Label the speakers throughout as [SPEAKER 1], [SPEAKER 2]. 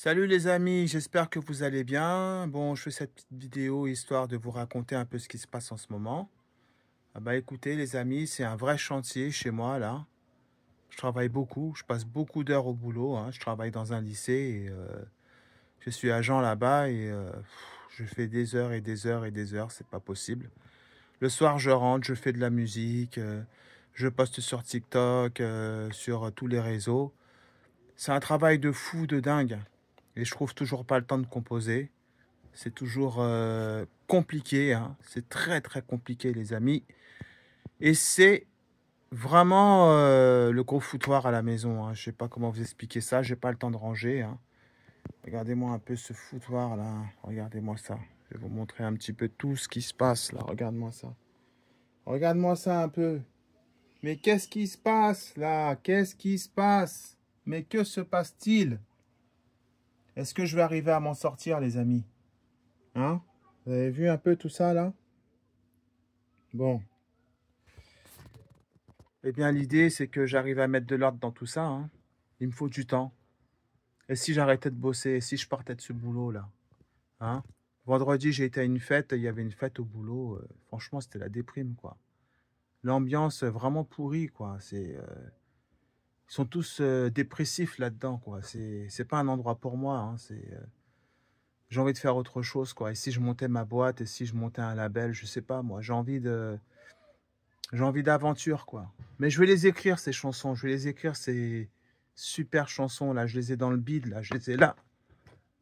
[SPEAKER 1] Salut les amis, j'espère que vous allez bien. Bon, je fais cette petite vidéo histoire de vous raconter un peu ce qui se passe en ce moment. Ah bah écoutez les amis, c'est un vrai chantier chez moi là. Je travaille beaucoup, je passe beaucoup d'heures au boulot, hein. Je travaille dans un lycée et je suis agent là-bas et je fais des heures et des heures et des heures, c'est pas possible. Le soir je rentre, je fais de la musique, je poste sur TikTok, sur tous les réseaux. C'est un travail de fou, de dingue. Et je trouve toujours pas le temps de composer. C'est toujours compliqué, hein. C'est très très compliqué les amis. Et c'est vraiment le gros foutoir à la maison, hein. Je sais pas comment vous expliquer ça, j'ai pas le temps de ranger, hein. Regardez-moi un peu ce foutoir là, regardez-moi ça. Je vais vous montrer un petit peu tout ce qui se passe là, regarde-moi ça. Regarde-moi ça un peu. Mais qu'est-ce qui se passe là? Qu'est-ce qui se passe? Mais que se passe-t-il? Est-ce que je vais arriver à m'en sortir les amis? Hein? Vous avez vu un peu tout ça là? Bon. Eh bien, l'idée, c'est que j'arrive à mettre de l'ordre dans tout ça, hein. Il me faut du temps. Et si j'arrêtais de bosser, et si je partais de ce boulot-là, hein? Vendredi, j'ai été à une fête, il y avait une fête au boulot. Franchement, c'était la déprime, quoi. L'ambiance vraiment pourrie, quoi. Ils sont tous dépressifs là-dedans, quoi. C'est pas un endroit pour moi, hein. J'ai envie de faire autre chose, quoi. Et si je montais ma boîte, et si je montais un label, je sais pas, moi, j'ai envie d'aventure, quoi. Mais je vais les écrire, ces chansons. Je vais les écrire, ces super chansons, là. Je les ai dans le bide, là. Je les ai là.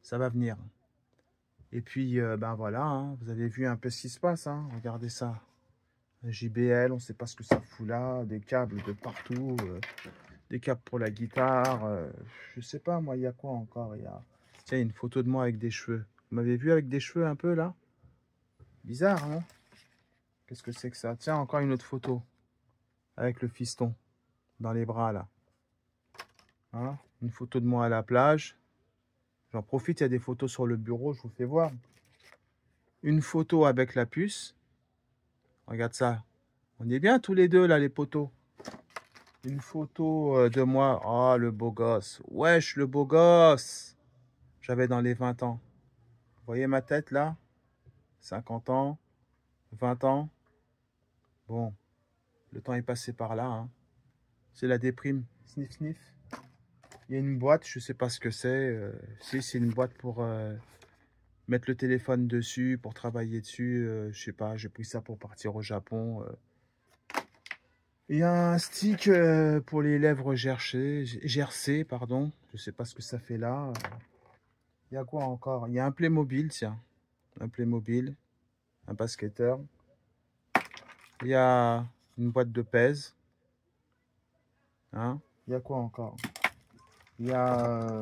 [SPEAKER 1] Ça va venir. Et puis, ben voilà, hein. Vous avez vu un peu ce qui se passe, hein. Regardez ça. JBL, on ne sait pas ce que ça fout là. Des câbles de partout. Des câbles pour la guitare. Je sais pas, moi, il y a quoi encore? Tiens, une photo de moi avec des cheveux. Vous m'avez vu avec des cheveux un peu, là? Bizarre, hein? Qu'est-ce que c'est que ça? Tiens, encore une autre photo. Avec le fiston. Dans les bras, là. Hein, une photo de moi à la plage. J'en profite, il y a des photos sur le bureau, je vous fais voir. Une photo avec la puce. Regarde ça. On est bien tous les deux là, les potos. Une photo de moi. Oh, le beau gosse. Wesh, le beau gosse. J'avais dans les 20 ans. Vous voyez ma tête là? 50 ans, 20 ans. Bon, le temps est passé par là, hein. C'est la déprime. Sniff, sniff. Il y a une boîte, je sais pas ce que c'est. Si, c'est une boîte pour mettre le téléphone dessus, pour travailler dessus. Je sais pas, j'ai pris ça pour partir au Japon. Il y a un stick pour les lèvres gercées, pardon. Je sais pas ce que ça fait là. Il y a quoi encore? Il y a un Playmobil, tiens. Un Playmobil, un basketteur. Il y a une boîte de pèse. Hein? Il y a quoi encore? Il y a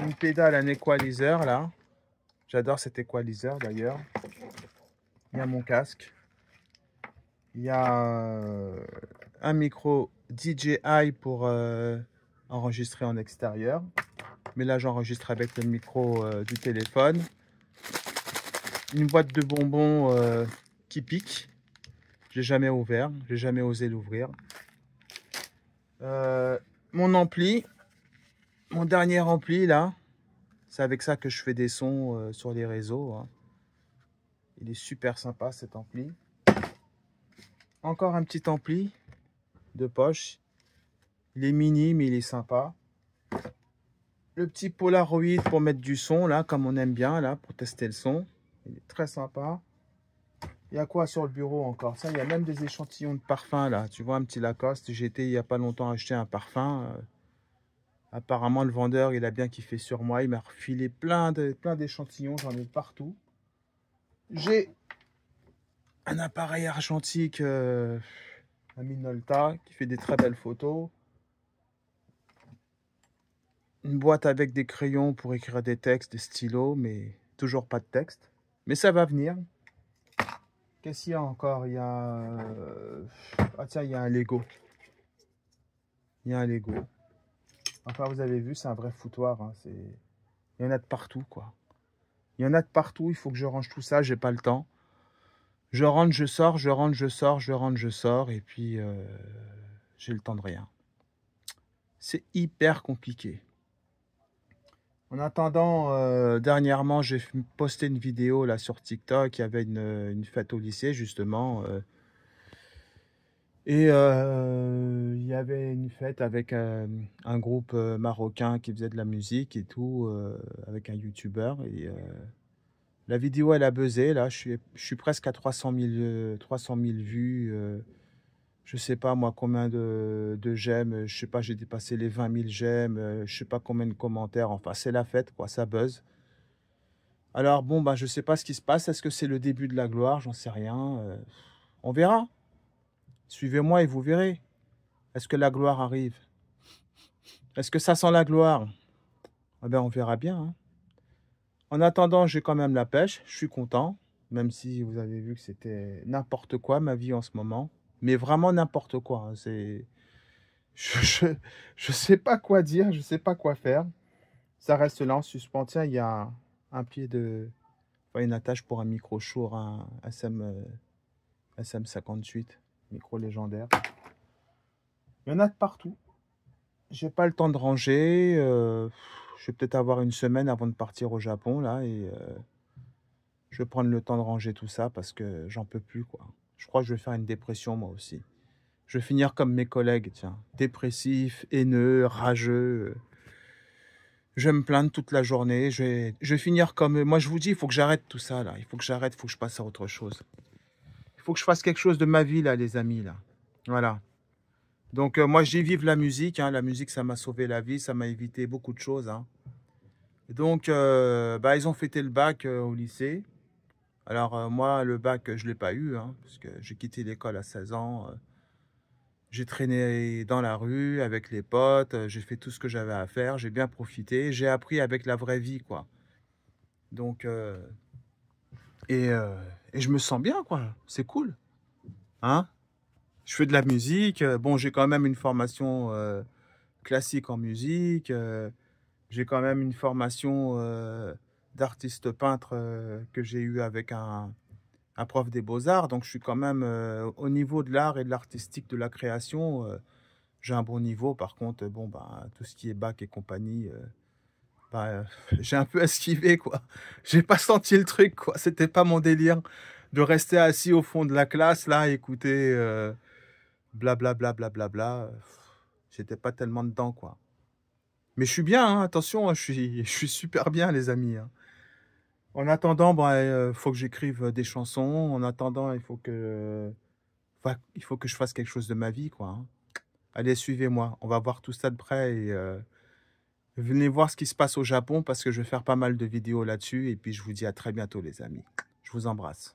[SPEAKER 1] une pédale, un equalizer là. J'adore cet equalizer d'ailleurs. Il y a mon casque. Il y a un micro DJI pour enregistrer en extérieur. Mais là, j'enregistre avec le micro du téléphone. Une boîte de bonbons qui pique. Je l'ai jamais ouvert. J'ai jamais osé l'ouvrir. Mon ampli. Mon dernier ampli, là. C'est avec ça que je fais des sons sur les réseaux, hein. Il est super sympa, cet ampli. Encore un petit ampli de poche. Il est mini, mais il est sympa. Le petit Polaroid pour mettre du son, là, comme on aime bien, là, pour tester le son. Il est très sympa. Il y a quoi sur le bureau encore? Ça, il y a même des échantillons de parfum, là. Tu vois, un petit Lacoste. J'ai été, il n'y a pas longtemps, acheter un parfum. Apparemment, le vendeur, il a bien kiffé sur moi. Il m'a refilé plein d'échantillons. J'en ai partout. J'ai un appareil argentique, un Minolta, qui fait des très belles photos. Une boîte avec des crayons pour écrire des textes, des stylos, mais toujours pas de texte. Mais ça va venir. Qu'est-ce qu'il y a encore? Il y a... Ah tiens, il y a un Lego. Il y a un Lego. Enfin, vous avez vu, c'est un vrai foutoir, hein. Il y en a de partout, quoi. Il y en a de partout, il faut que je range tout ça, j'ai pas le temps. Je rentre, je sors, je rentre, je sors, je rentre, je sors, et puis j'ai le temps de rien. C'est hyper compliqué. En attendant, dernièrement, j'ai posté une vidéo là sur TikTok. Il y avait une fête au lycée, justement. Il y avait une fête avec un groupe marocain qui faisait de la musique et tout, avec un youtubeur. La vidéo, elle a buzzé. Là, je suis presque à 300 000 vues. Je sais pas, moi, combien de j'aime. Je sais pas, j'ai dépassé les 20 000 j'aime. Je sais pas combien de commentaires. Enfin, c'est la fête, quoi. Ça buzz. Alors, bon, bah, je sais pas ce qui se passe. Est-ce que c'est le début de la gloire? J'en sais rien. On verra. Suivez-moi et vous verrez. Est-ce que la gloire arrive? Est-ce que ça sent la gloire? Eh ben, on verra bien, hein. En attendant, j'ai quand même la pêche. Je suis content. Même si vous avez vu que c'était n'importe quoi, ma vie en ce moment. Mais vraiment n'importe quoi, hein. Je, je, je sais pas quoi dire. Je sais pas quoi faire. Ça reste là en suspens. Tiens, il y a un pied de... Enfin, une attache pour un micro Shure, un SM58. Micro légendaire. Il y en a de partout. J'ai pas le temps de ranger. Je vais peut-être avoir une semaine avant de partir au Japon, là, je vais prendre le temps de ranger tout ça parce que j'en peux plus, quoi. Je crois que je vais faire une dépression, moi aussi. Je vais finir comme mes collègues, tiens. Dépressif, haineux, rageux. Je vais me plaindre toute la journée. Je vais finir comme eux. Moi, je vous dis, il faut que j'arrête tout ça, là. Il faut que j'arrête, il faut que je passe à autre chose. Il faut que je fasse quelque chose de ma vie, là, les amis, là. Voilà. Donc, moi, j'y vive la musique, hein. La musique, ça m'a sauvé la vie, ça m'a évité beaucoup de choses, hein. Donc, bah, ils ont fêté le bac au lycée. Alors, moi, le bac, je ne l'ai pas eu, hein, parce que j'ai quitté l'école à 16 ans. J'ai traîné dans la rue avec les potes, j'ai fait tout ce que j'avais à faire, j'ai bien profité, j'ai appris avec la vraie vie, quoi. Donc, et, euh, et je me sens bien, quoi. C'est cool, hein. Je fais de la musique. Bon, j'ai quand même une formation classique en musique. J'ai quand même une formation d'artiste peintre que j'ai eu avec un prof des beaux-arts. Donc, je suis quand même au niveau de l'art et de l'artistique, de la création. J'ai un bon niveau. Par contre, bon, bah, tout ce qui est bac et compagnie, bah, j'ai un peu esquivé, quoi. J'ai pas senti le truc, quoi. C'était pas mon délire de rester assis au fond de la classe, là, écouter blablabla, blablabla. J'étais pas tellement dedans, quoi. Mais je suis bien, hein, attention, hein, je suis super bien, les amis, hein. En attendant, bah, faut que j'écrive des chansons. En attendant, il faut que je fasse quelque chose de ma vie, quoi, hein. Allez, suivez-moi. On va voir tout ça de près et venez voir ce qui se passe au Japon parce que je vais faire pas mal de vidéos là-dessus. Et puis, je vous dis à très bientôt, les amis. Je vous embrasse.